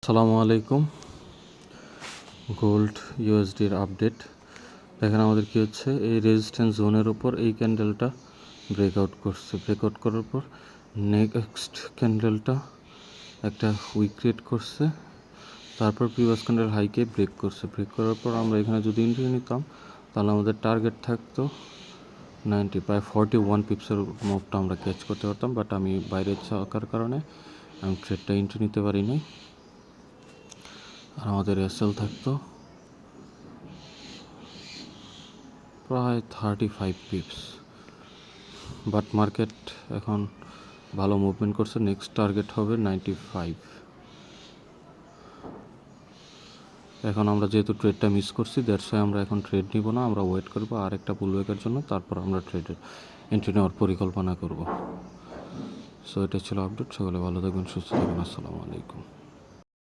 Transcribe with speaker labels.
Speaker 1: আসসালামু আলাইকুম। Gold ইউএসডির update দেখেন। আমাদের কি হচ্ছে, এই রেজিস্ট্যান্স জোনের উপর এই ক্যান্ডেলটা ব্রেকআউট করছে। ব্রেকআউট করার পর নেক্সট ক্যান্ডেলটা একটা উইক ক্রিয়েট করছে, তারপর প্রিভিয়াস ক্যান্ডেল হাইকে ব্রেক করছে। ব্রেক করার পর আমরা এখানে যদি এন্ট্রি নিতাম তাহলে আমাদের টার্গেট থাকতো 90, প্রায় 41 পিপসের মুভটা আমরা ক্যাচ করতে পারতাম। বাট আমি বাইরে থাকার কারণে আমি ট্রেডটা এন্ট্রি নিতে পারিনি। আর আমাদের এসএল থাকতো প্রায় 35 পিপস। বাট মার্কেট এখন ভালো মুভমেন্ট করছে। নেক্সট টার্গেট হবে 95। এখন আমরা যেহেতু ট্রেডটা মিস করছি, দ্যাটস ওয়াই আমরা এখন ট্রেড নিব না, আমরা ওয়েট করবো আর একটা পুলব্যাকের জন্য, তারপর আমরা ট্রেডের এন্ট্রি নেওয়ার পরিকল্পনা করব। সো এটা ছিল আপডেট। সকলে ভালো থাকবেন, সুস্থ থাকবেন। আসসালামু আলাইকুম।